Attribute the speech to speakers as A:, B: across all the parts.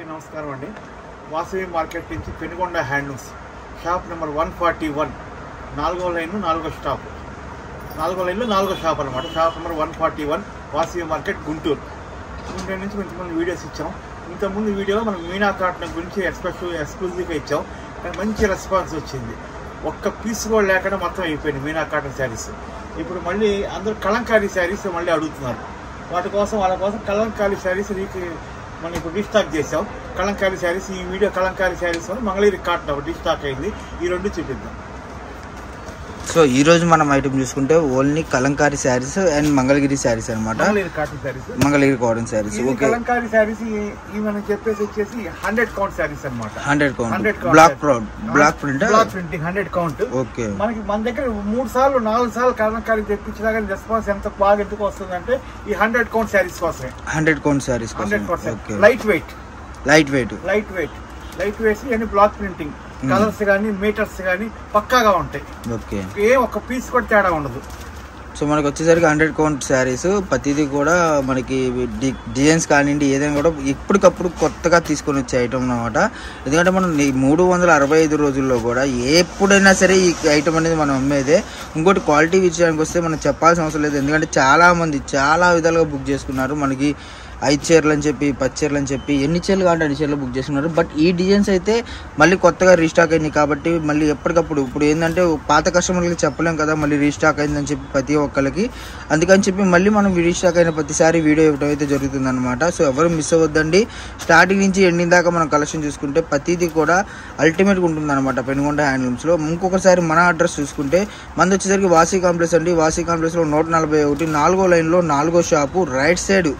A: అందరికీ నమస్కారం అండి. వాసవి మార్కెట్ నుంచి పెనుగొండ హ్యాండ్లూమ్స్ షాప్ నెంబర్ 141 4వ లైన్ 4వ స్టాప్ 4వ లైన్లో 4వ షాప్ అనమాట. Shop number 141 Vasavi market Guntur నుంచి కొంచెం వీడియోస్ ఇచ్చాం. ఇంతకుముందు వీడియోలో మనం మీనా కాటన్ గురించి ఎక్స్క్లూజివ్గా ఇచ్చాం, కానీ మంచి రెస్పాన్స్ వచ్చింది. ఒక్క పీస్ కూడా లేకుండా మొత్తం అయిపోయింది మీనా కాటన్ శారీస్. ఇప్పుడు మళ్ళీ అందరూ కలంకారీ శారీస్ మళ్ళీ అడుగుతున్నారు. వాళ్ళ కోసం కలంకారీ శారీస్ మనం ఇప్పుడు రీస్టాక్ చేసాం. కలంకారీ శారీస్, ఈ వీడియో కలంకారీ శారీస్ మంగళగిరి కాటన్ ఒకటి రీస్టాక్ అయింది. ఈ రెండు చూపిద్దాం.
B: సో ఈ రోజు మనం ఐటమ్ చూసుకుంటే ఓన్లీ కలంకారీ శారీస్ అండ్ మంగళగిరి శారీస్ అనమాట. మంగళగిరి కాటన్ శారీస్. ఓకే,
A: కలంకారీ శారీస్ మనం చెప్పేసి వచ్చేసి 100 కౌంట్ శారీస్ అనమాట.
B: 100 count block print
A: 100 count.
B: Okay,
A: మన దగ్గర 3 సార్లు 4 సార్లు కలంకారీ తెప్పించినా కానీ రెస్పాన్స్ ఎంత బాగా ఎందుకు వస్తుందంటే ఈ 100 కౌంట్ శారీస్ కోసమే.
B: 100 count saris.
A: Light weight and block printing, colours కానీ మీటర్స్ కానీ పక్కాగా ఉంటాయి.
B: ఓకే,
A: ఏ ఒక్క పీస్ కూడా తేడా ఉండదు.
B: సో మనకు వచ్చేసరికి 100 కౌంట్ శారీస్. ప్రతిదీ కూడా మనకి డిజైన్స్ కానివ్వండి ఏదైనా కూడా ఎప్పటికప్పుడు కొత్తగా తీసుకొని వచ్చే ఐటమ్ అనమాట. ఎందుకంటే మనం 365 రోజుల్లో కూడా ఎప్పుడైనా సరే ఈ ఐటమ్ అనేది మనం అమ్మేదే. ఇంకోటి క్వాలిటీ విషయానికి వస్తే మనం చెప్పాల్సిన అవసరం లేదు. ఎందుకంటే చాలామంది చాలా విధాలుగా బుక్ చేసుకున్నారు. మనకి 5 చీరలు అని చెప్పి 10 చీరలు అని చెప్పి ఎన్ని చీరలు కావాలంటే అన్ని చీరలు బుక్ చేసుకున్నారు. బట్ ఈ డిజైన్స్ అయితే మళ్ళీ కొత్తగా రీస్టాక్ అయింది కాబట్టి మళ్ళీ ఎప్పటికప్పుడు ఇప్పుడు ఏంటంటే పాత కస్టమర్లకి చెప్పలేం కదా మళ్ళీ రీస్టాక్ అయిందని చెప్పి ప్రతి ఒక్కరికి. అందుకని చెప్పి మళ్ళీ మనం రీస్టాక్ అయిన ప్రతిసారి వీడియో ఇవ్వడం అయితే జరుగుతుందన్నమాట. సో ఎవరు మిస్ అవ్వద్దండి. స్టార్టింగ్ నుంచి ఎండింగ్ దాకా మనం కలెక్షన్ చూసుకుంటే ప్రతిదీ కూడా అల్టిమేట్గా ఉంటుందన్నమాట పెనుగొండ హ్యాండ్లూమ్స్లో. ఇంకొకసారి మన అడ్రస్ చూసుకుంటే మనది వచ్చేసరికి వాసీ కాంప్లెక్స్ అండి. వాసీ కాంప్లెక్స్లో 141 4వ లైన్లో 4వ షాపు రైట్ సైడ్.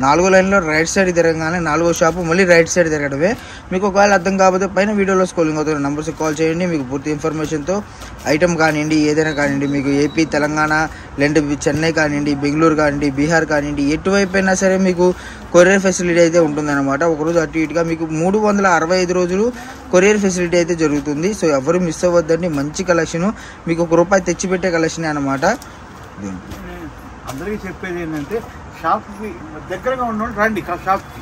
B: 4వ లైన్లో రైట్ సైడ్ తిరగగానే 4వ షాపు మళ్ళీ రైట్ సైడ్ తిరగడమే. మీకు ఒకవేళ అర్థం కాకపోతే పైన వీడియోలో స్క్రోలింగ్ అవుతున్న నెంబర్స్కి కాల్ చేయండి. మీకు పూర్తి ఇన్ఫర్మేషన్తో ఐటమ్ కానివ్వండి ఏదైనా కానివ్వండి, మీకు ఏపీ తెలంగాణ లేదంటే చెన్నై కానివ్వండి, బెంగళూరు కానివ్వండి, బీహార్ కానివ్వండి, ఎటువైపు అయినా సరే మీకు కొరియర్ ఫెసిలిటీ అయితే ఉంటుందన్నమాట. ఒకరోజు అటు ఇటుగా మీకు 365 రోజులు కొరియర్ ఫెసిలిటీ అయితే జరుగుతుంది. సో ఎవరు మిస్ అవ్వద్దండి. మంచి కలెక్షన్, మీకు ₹1 తెచ్చిపెట్టే కలెక్షన్ అనమాట.
A: అందరికీ చెప్పేది ఏంటంటే షాప్కి దగ్గరగా ఉన్న వాళ్ళు రండి, షాప్కి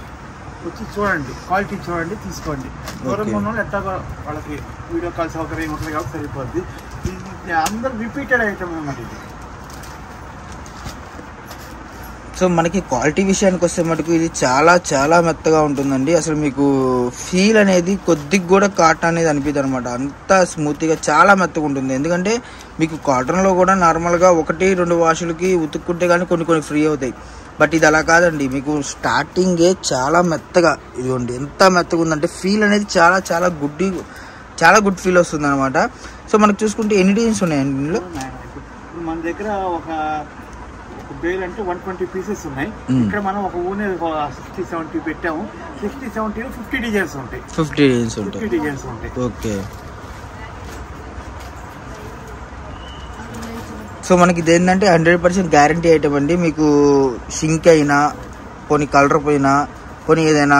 A: వచ్చి చూడండి, క్వాలిటీ చూడండి, తీసుకోండి. దూరంగా ఉన్న వాళ్ళు ఎట్లా వాళ్ళకి వీడియో కాల్ సౌకర్యం ఉంటుంది కాబట్టి సరిపోద్ది. ఇది అందరూ రిపీటెడ్ ఐటమ్ అన్నమాట ఇది.
B: సో మనకి క్వాలిటీ విషయానికి వస్తే మటుకు ఇది చాలా చాలా మెత్తగా ఉంటుందండి. అసలు మీకు ఫీల్ అనేది కొద్దిగా కూడా కాటన్ అనేది అనిపిస్తుంది అనమాట. అంత స్మూత్గా చాలా మెత్తగా ఉంటుంది. ఎందుకంటే మీకు కాటన్లో కూడా నార్మల్గా 1-2 వాషులకి ఉతుక్కుంటే కానీ కొన్ని ఫ్రీ అవుతాయి. బట్ ఇది అలా కాదండి. మీకు స్టార్టింగే చాలా మెత్తగా, ఇదిగోండి ఎంత మెత్తగా ఉందంటే ఫీల్ అనేది చాలా చాలా గుడ్ ఫీల్ వస్తుంది అనమాట. సో మనకు చూసుకుంటే ఎన్ని డిజైన్స్ ఉన్నాయండి ఇందులో?
A: మన దగ్గర ఒక బేల్ అంటే 120 పీసెస్ ఉన్నాయి. ఇక్కడ మనం ఒక ఊనే 60-70 పెట్టాము. 60-70 50 డిజైన్స్ ఉంటాయి.
B: 50 డిజైన్స్ ఉంటాయి. ఓకే, సో మనకి ఇది ఏంటంటే 100% గ్యారంటీ ఐటమ్ అండి. మీకు షింక్ అయినా కొన్ని కలర్ పోయినా కొన్ని ఏదైనా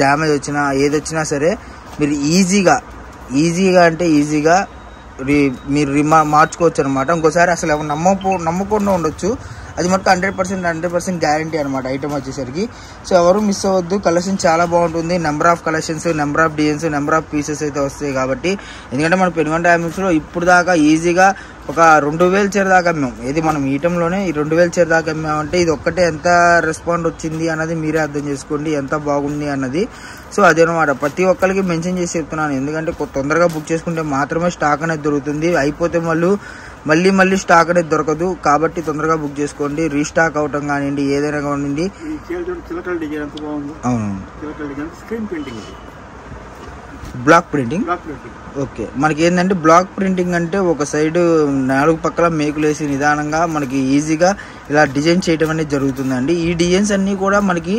B: డ్యామేజ్ వచ్చినా ఏది వచ్చినా సరే మీరు ఈజీగా అంటే ఈజీగా మీరు మార్చుకోవచ్చు అనమాట. ఇంకోసారి అసలు ఎవరు నమ్మకుండా ఉండొచ్చు. అది మొత్తం 100% గ్యారంటీ అనమాట ఐటమ్ వచ్చేసరికి. సో ఎవరు మిస్ అవ్వద్దు. కలెక్షన్ చాలా బాగుంటుంది. Number of collections, number of designs, number of pieces అయితే వస్తాయి కాబట్టి. ఎందుకంటే మన పెనుగొండ హ్యాండ్లూమ్స్లో ఇప్పుడు దాకా ఈజీగా ఒక 2000 చీర దాకా అమ్మాం. ఇది మనం ఈ టైంలోనే ఈ 2000 చీర దాకా అమ్మామంటే ఇది ఒక్కటే ఎంత రెస్పాండ్ వచ్చింది అన్నది మీరే అర్థం చేసుకోండి, ఎంత బాగుంది అన్నది. సో అదేనమాట ప్రతి ఒక్కరికి మెన్షన్ చేసి చెప్తున్నాను. ఎందుకంటే తొందరగా బుక్ చేసుకుంటే మాత్రమే స్టాక్ అనేది దొరుకుతుంది. అయిపోతే మళ్ళీ స్టాక్ అనేది దొరకదు. కాబట్టి తొందరగా బుక్ చేసుకోండి. రీస్టాక్ అవటం కానివ్వండి ఏదైనా కానివ్వండి. అవును, బ్లాక్ ప్రింటింగ్. ఓకే, మనకి ఏంటంటే బ్లాక్ ప్రింటింగ్ అంటే ఒక సైడ్ 4 పక్కల మేకులేసి నిదానంగా మనకి ఈజీగా ఇలా డిజైన్ చేయడం అనేది జరుగుతుందండి. ఈ డిజైన్స్ అన్నీ కూడా మనకి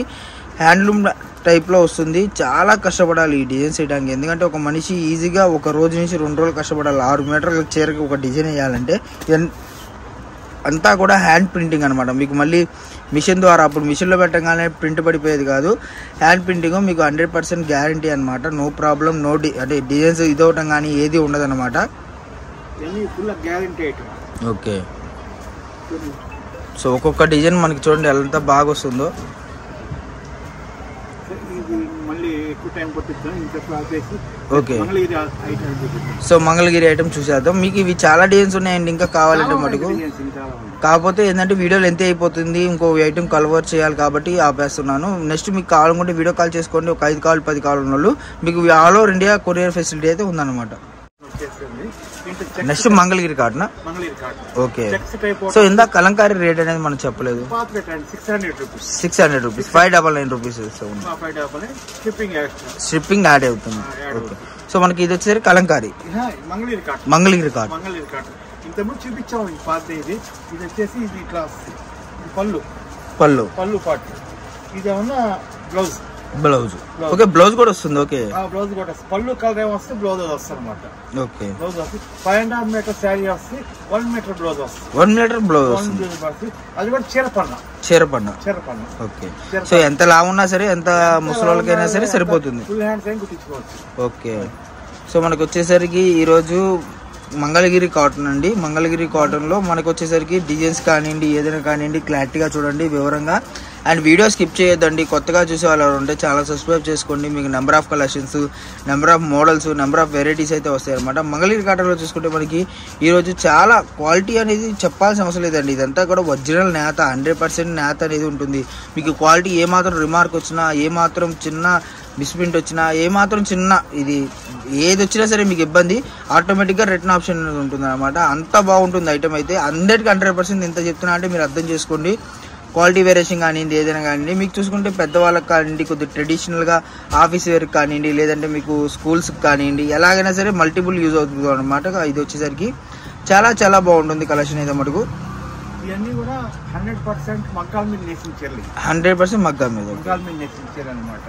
B: హ్యాండ్లూమ్ టైప్లో వస్తుంది. చాలా కష్టపడాలి ఈ డిజైన్స్ వేయడానికి. ఎందుకంటే ఒక మనిషి ఈజీగా ఒక రోజు నుంచి 2 రోజులు కష్టపడాలి. 6 మీటర్ల చీరకి ఒక డిజైన్ వేయాలంటే అంతా కూడా హ్యాండ్ ప్రింటింగ్ అనమాట. మీకు మళ్ళీ మిషన్ ద్వారా అప్పుడు మిషన్లో పెట్టగానే ప్రింట్ పడిపోయేది కాదు. హ్యాండ్ ప్రింటింగ్ మీకు 100% గ్యారంటీ అనమాట. నో ప్రాబ్లం, అంటే డిజైన్స్ ఇదవటం కానీ ఏది ఉండదు అనమాట. ఓకే, సో ఒక్కొక్క డిజైన్ మనకి చూడండి ఎంత బాగా వస్తుందో.
A: మళ్ళీ ఎక్కువ టైం పట్టిస్తాను ఇంత చేసి
B: ఓకే
A: మంగళగిరి ఐటమ్ చూపిస్తాను.
B: సో మంగళగిరి ఐటమ్ చూసేద్దాం. మీకు ఇవి చాలా డిజైన్స్ ఉన్నాయండి ఇంకా కావాలంటే మటుకు. కాకపోతే ఏంటంటే వీడియోలు ఎంత అయిపోతుంది, ఇంకో ఐటమ్ కవర్ చేయాలి కాబట్టి ఆపేస్తున్నాను. నెక్స్ట్ మీకు కావాలనుకుంటే వీడియో కాల్ చేసుకోండి. ఒక 5 కాల్ 10 కాల్ ఉన్న వాళ్ళు మీకు all over India courier facility అయితే ఉందన్నమాట. నెక్స్ట్ మంగళగిరి కాటనా? ఓకే. సో ఇందాక కలంకారీ రేట్ అనేది మనం చెప్పలేదు. 600 రూపీస్, 599 రూపీస్ షిప్పింగ్ యాడ్ అవుతుంది. ఓకే. సో మనకి ఇది వచ్చేసరికి కలంకారీ మంగళగిరి కాటన్.
A: ఇంతకుముందు చూపించాము ఈ పాత. ఇది వచ్చేసి ఇది ఇట్లా పళ్ళు పాటు. ఇది ఏమన్నా
B: బ్లౌజ్. ఓకే, బ్లౌజ్ కూడా వస్తుంది. ఓకే,
A: బ్లౌజ్ కూడా పళ్ళు కలర్ ఏమో వస్తే బ్లౌజ్ వస్తుంది అనమాట.
B: ఓకే,
A: బ్లౌజ్ వస్తుంది. 5.5 మీటర్ శారీ వస్తుంది, 1 మీటర్ బ్లౌజ్ వస్తుంది.
B: 1 మీటర్ బ్లౌజ్ వస్తుంది.
A: అది కూడా చీరపన్న.
B: ఓకే. సో ఎంత లావు ఉన్నా సరే, ఎంత ముసలోళ్ళకైనా సరే సరిపోతుంది.
A: ఫుల్ హ్యాండ్స్ ఏం కుట్టించుకోవచ్చు.
B: ఓకే. సో మనకు వచ్చేసరికి ఈరోజు మంగళగిరి కాటన్ అండి. మంగళగిరి కాటన్ లో మనకు వచ్చేసరికి డిజైన్స్ కానివ్వండి, ఏదైనా కానివ్వండి, క్లారిటీగా చూడండి వివరంగా. అండ్ వీడియో స్కిప్ చేయొద్దండి. కొత్తగా చూసే వాళ్ళు ఉంటే చాలా సబ్స్క్రైబ్ చేసుకోండి. మీకు number of collections, number of models, number of varieties అయితే వస్తాయి అనమాట. మంగళగిరి కాటన్లో చూసుకుంటే మనకి ఈరోజు చాలా క్వాలిటీ అనేది చెప్పాల్సిన అవసరం లేదండి. ఇదంతా కూడా ఒరిజినల్ నేత, 100% నేత అనేది ఉంటుంది. మీకు క్వాలిటీ ఏమాత్రం రిమార్క్ వచ్చినా, ఏమాత్రం చిన్న మిస్ప్రింట్ వచ్చినా, ఏమాత్రం చిన్న ఇది ఏది వచ్చినా సరే మీకు ఇబ్బంది ఆటోమేటిక్గా రిటర్న్ ఆప్షన్ అనేది ఉంటుంది అనమాట. అంత బాగుంటుంది ఐటమ్ అయితే. 100% ఎంత చెప్తున్నా అంటే మీరు అర్థం చేసుకోండి. క్వాలిటీ వేరియేషన్ కానివ్వండి, ఏదైనా కానివ్వండి. మీకు చూసుకుంటే పెద్దవాళ్ళకి కానివ్వండి, కొద్దిగా ట్రెడిషనల్గా ఆఫీస్ వేర్కి కానివ్వండి, లేదంటే మీకు స్కూల్స్కి కానివ్వండి, ఎలాగైనా సరే మల్టిపుల్ యూజ్ అవుతుంది అనమాట. ఇది వచ్చేసరికి చాలా చాలా బాగుంటుంది కలెక్షన్ అయితే మటుకు.
A: ఇవన్నీ కూడా 100% మగ్గాల మీద నేసిన చీరలు.
B: 100% మగ్గాల మీద
A: నేసిన చీర అనమాట.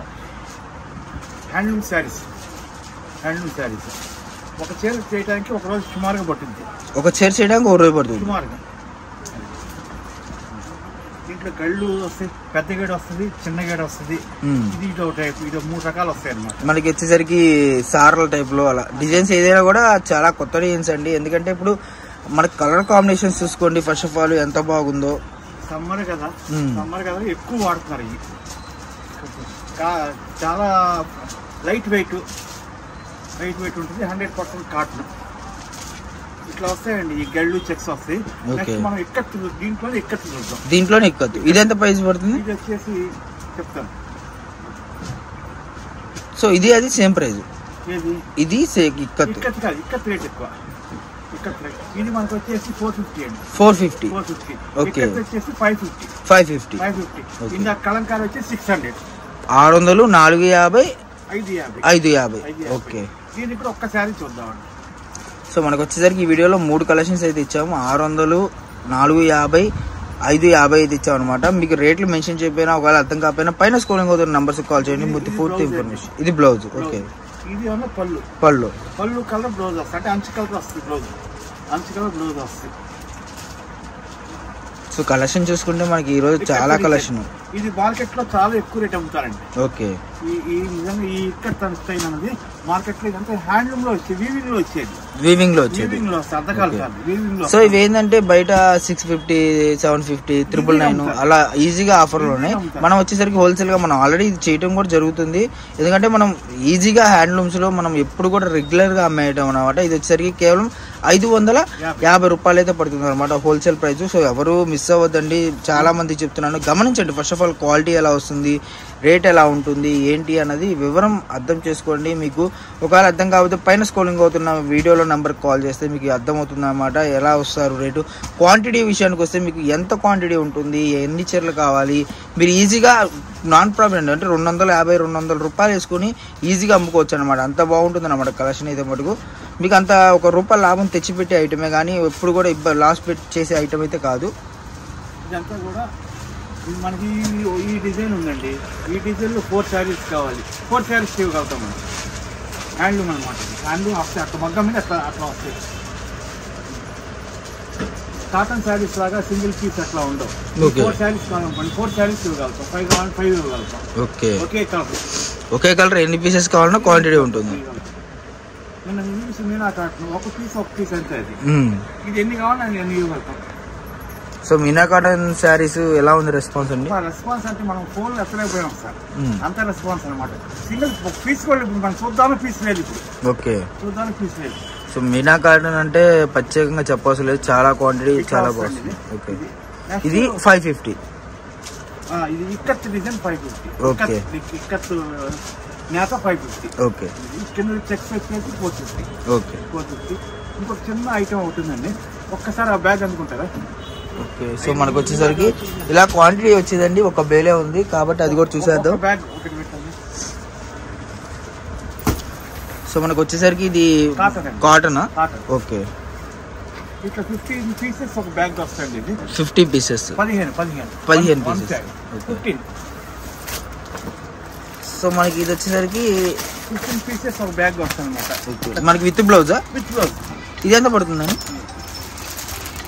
A: హ్యాండ్లూమ్ శారీస్. ఒక చీర చేయడానికి ఒక రోజు సుమారుగా పడుతుంది.
B: ఒక చీర చేయడానికి ఒక రోజు పడుతుంది
A: సుమారుగా. దీంట్లో గళ్ళు వస్తాయి, పెద్ద గేడ వస్తుంది, చిన్న గేడ వస్తుంది. ఇది ఇదో టైప్, ఇది 3 రకాలు వస్తాయి అనమాట.
B: మనకి వచ్చేసరికి సారల టైప్ లో అలా డిజైన్స్ ఏదైనా కూడా చాలా కొత్త డిజైన్స్ అండి. ఎందుకంటే ఇప్పుడు మనకి కలర్ కాంబినేషన్స్ చూసుకోండి. ఫస్ట్ ఆఫ్ ఆల్ ఎంత బాగుందో.
A: సమ్మర్ కదా ఎక్కువ వాడుతున్నారు. ఇవి చాలా లైట్ వెయిట్ ఉంటుంది. 100% కాటన్. ఇట్లా వస్తాయండి ఈ గళ్ళు, చెక్స్ వస్తాయి. మనం
B: దీంట్లోనే ఇక్కత్తు. ఇది ఎంత ప్రైస్ పడుతుంది?
A: ఇది వచ్చేసి చెప్తాను.
B: సో ఇది అది సేమ్ ప్రైస్. ఇది ఇక్కత్తు
A: రేట్ ఎక్కువ. ఇది మనకు వచ్చేసి 450 అండి.
B: 450. ఓకే.
A: వచ్చేసి 550. ఇందా కలంకారీ వచ్చేసి 600.
B: 600, 450,
A: 550.
B: ఓకే.
A: దీని ఇప్పుడు ఒక్కసారి చూద్దామండి.
B: సో మనకు వచ్చేసరికి ఈ వీడియోలో 3 కలెక్షన్స్ అయితే ఇచ్చాము. 600, 450, 550 అయితే ఇచ్చాము అనమాట. మీకు రేట్లు మెన్షన్ చెప్పినా ఒకవేళ అర్థం కాకపోయినా పైన స్క్రోలింగ్ అవుతున్న నంబర్స్ కాల్ చేయండి. పూర్తి ఇన్ఫర్మేషన్. ఇది బ్లౌజ్. ఓకే.
A: ఇది పళ్ళు కలర్ బ్లౌజ్ వస్తుంది. అంటే అంచు కలర్ వస్తుంది బ్లౌజ్ వస్తుంది.
B: సో కలెక్షన్ చూసుకుంటే మనకి ఈ రోజు చాలా కలెక్షన్.
A: ఇది మార్కెట్ లో చాలా ఎక్కువ రేట్ అమ్ముతారండి.
B: ఓకే.
A: ఈ నిజంగా ఈ ఇక్కడ స్టైల్ అనేది మార్కెట్ లో ఇదంతా హ్యాండ్లూమ్ లో వచ్చేది,
B: వీవింగ్ లో వచ్చేది. సో ఇవి ఏంటంటే బయట 650, 750, 999 అలా ఈజీగా ఆఫర్లు ఉన్నాయి. మనం వచ్చేసరికి హోల్సేల్ గా మనం ఆల్రెడీ ఇది చేయడం కూడా జరుగుతుంది. ఎందుకంటే మనం ఈజీగా హ్యాండ్లూమ్స్ లో మనం ఎప్పుడు కూడా రెగ్యులర్ గా అమ్మేయటం అనమాట. ఇది వచ్చేసరికి కేవలం 550 రూపాయలు అయితే పడుతుంది అనమాట హోల్సేల్ ప్రైస్. సో ఎవరు మిస్ అవ్వద్దండి. చాలా మంది చెప్తున్నాను, గమనించండి. ఫస్ట్ ఆఫ్ ఆల్ క్వాలిటీ ఎలా వస్తుంది, రేట్ ఎలా ఉంటుంది, ఏంటి అన్నది వివరం అర్థం చేసుకోండి. మీకు ఒకవేళ అర్థం కాకపోతే పైన స్క్రోలింగ్ అవుతున్న వీడియోలో నెంబర్కి కాల్ చేస్తే మీకు అర్థమవుతుంది అనమాట ఎలా వస్తారు రేటు. క్వాంటిటీ విషయానికి వస్తే మీకు ఎంత క్వాంటిటీ ఉంటుంది, ఎన్ని చీరలు కావాలి, మీరు ఈజీగా నాన్ ప్రాబ్లం అంటే 250, 200 రూపాయలు వేసుకుని ఈజీగా అమ్ముకోవచ్చు అనమాట. అంత బాగుంటుంది అనమాట కలెక్షన్ అయితే మటుకు. మీకు అంత ₹1 లాభం తెచ్చిపెట్టే ఐటమే కానీ ఎప్పుడు కూడా లాస్ పెట్టి చేసే ఐటమ్ అయితే కాదు.
A: ఇదంతా కూడా మనకి ఈ డిజైన్ ఉందండి. ఈ డిజైన్లో 4 శారీస్ కావాలి. 4 శారీస్ ఇవ్వగలుగుతాం మనం. హ్యాండ్లూమ్ అనమాట. హ్యాండ్లూమ్ వస్తాయి అట్లా మగ్గం మీద అట్లా వస్తాయి. కాటన్ శారీస్ లాగా సింగిల్ పీస్ అట్లా ఉండవు. 4 శారీస్ కావాలి. 4 శారీస్ ఇవ్వగలుగుతాం. 5 కావాలి 5 ఇవ్వగలుగుతాం.
B: ఒకే కలర్ ఎన్ని పీసెస్ కావాలన్నా క్వాంటిటీ ఉంటుంది.
A: నేను కాటన్ ఒక పీస్ అంతే. అది ఇది ఎన్ని కావాలని అన్ని ఇవ్వగలుగుతాం.
B: సో మీనా కాటన్ శారీస్ ఎలా ఉంది రెస్పాన్స్ అండి?
A: రెస్పాన్స్ అంటే మనం ఫోన్ ఎత్తలేకపోయాం సార్, అంత రెస్పాన్స్ అనమాట. సింగిల్ పీస్ కూడా మనం చూద్దామని పీస్ లేదు ఇప్పుడు. ఓకే, చూద్దామని పీస్ లేదు.
B: సో మీనా కాటన్ అంటే ప్రత్యేకంగా చెప్పవలసిన లేదు, చాలా క్వాంటిటీ, చాలా బాగుంది. ఓకే, ఇది 550.
A: ఇది ఇక్కత్ డిజైన్ 550.
B: ఓకే,
A: ఇక్కత్ నేత 550.
B: ఓకే,
A: కింద చెక్స్ వచ్చేసి 450.
B: ఓకే,
A: 450. ఇంకొక చిన్న ఐటమ్ అవుతుందండి, ఒక్కసారి ఆ బ్యాగ్ అందుకుంటారా?
B: ఓకే. సో మనకు వచ్చేసరికి ఇలా క్వాంటిటీ వచ్చేదండి, ఒక బేలే ఉంది కాబట్టి అది కూడా చూసేద్దాం.
A: బ్యాగ్ ఒకటి పెట్టండి.
B: సో మనకు వచ్చేసరికి ఇది కాటన్. ఓకే,
A: ఇట్లా 15 పీసెస్ ఒక బ్యాగ్ వస్తుంది. ఇది
B: 50 పీసెస్, 15 పీసెస్.
A: 15.
B: సో మనకి ఇది వచ్చేసరికి
A: 15 పీసెస్ ఒక బ్యాగ్ వస్తుంది అనమాట.
B: మనకి విత్ బ్లౌజా?
A: With blouse.
B: ఇది ఎంత పడుతుందండి?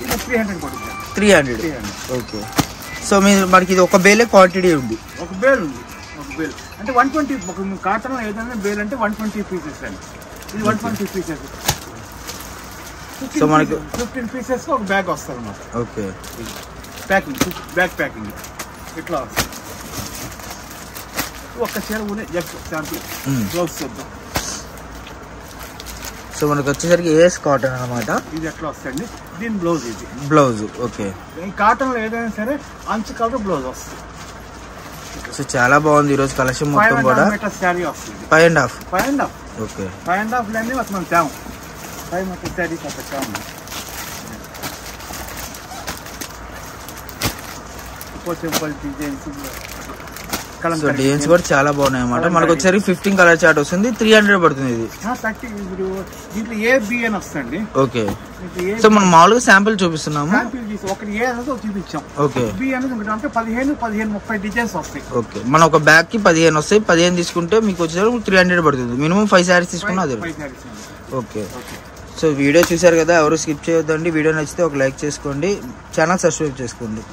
A: ఇది 300 పడుతుంది.
B: 300. ఓకే. సో మనకి ఇది ఒక బేలే క్వాంటిటీ ఉంది.
A: ఒక బేల్ ఉంది, ఒక బేల్ అంటే 120. కాటన్ ఏదైనా బేల్ అంటే 120 పీసెస్ అండి. ఇది 120 పీసెస్.
B: సో మనకి
A: 15 పీసెస్ ఒక బ్యాగ్ వస్తుంది అనమాట.
B: ఓకే,
A: ప్యాకింగ్, బ్యాగ్ ప్యాకింగ్ ఇట్లా వస్తుంది. ఒక్క చీర జస్ట్ శాంపుల్ బ్లౌజ్ చూద్దాం.
B: సో మనకు వచ్చేసరికి ఏఎస్ కాటన్ అనమాట.
A: ఇది ఎట్లా వస్తుంది, దీని బ్లౌజ్. ఇది
B: బ్లౌజ్. ఓకే,
A: ఈ కాటన్ లో ఏదైనా సరే అంచు కలర్ బ్లౌజ్ వస్తుంది.
B: సో చాలా బాగుంది ఈరోజు కలెక్షన్ మొత్తం కూడా.
A: 5.5 మీటర్ శారీ వస్తుంది.
B: 5.5.
A: 5.5.
B: ఓకే,
A: 5.5 లేని మనం తేము 5 మీటర్ శారీస్ అట్లా తేము. కొంచెం డిజైన్స్
B: సో డిజైన్స్ కూడా చాలా బాగున్నాయి అన్నమాట. మనకు వచ్చేసరికి 15 కలర్ చార్ట్ వస్తుంది. 300 పడుతుంది ఇది.
A: 30. దీంట్లో ఏ బి అని వస్తుంది.
B: ఓకే, సో మనం మామూలుగా శాంపిల్ చూపిస్తున్నాము.
A: ఒకటి ఏ అనేది చూపించాం.
B: ఓకే,
A: బి అనేది అంటే 15, 30 డిజైన్స్ వస్తాయి.
B: ఓకే, మన ఒక బ్యాగ్ కి 15 వస్తాయి. 15 తీసుకుంటే మీకు వచ్చేసరికి 300 పడుతుంది. మినిమం 5 శారీస్ తీసుకున్నా అదే. ఓకే, సో వీడియో చూసారు కదా, ఎవరు స్కిప్ చేయొద్దండి. వీడియో నచ్చితే ఒక లైక్ చేసుకోండి, ఛానల్ సబ్స్క్రైబ్ చేసుకోండి.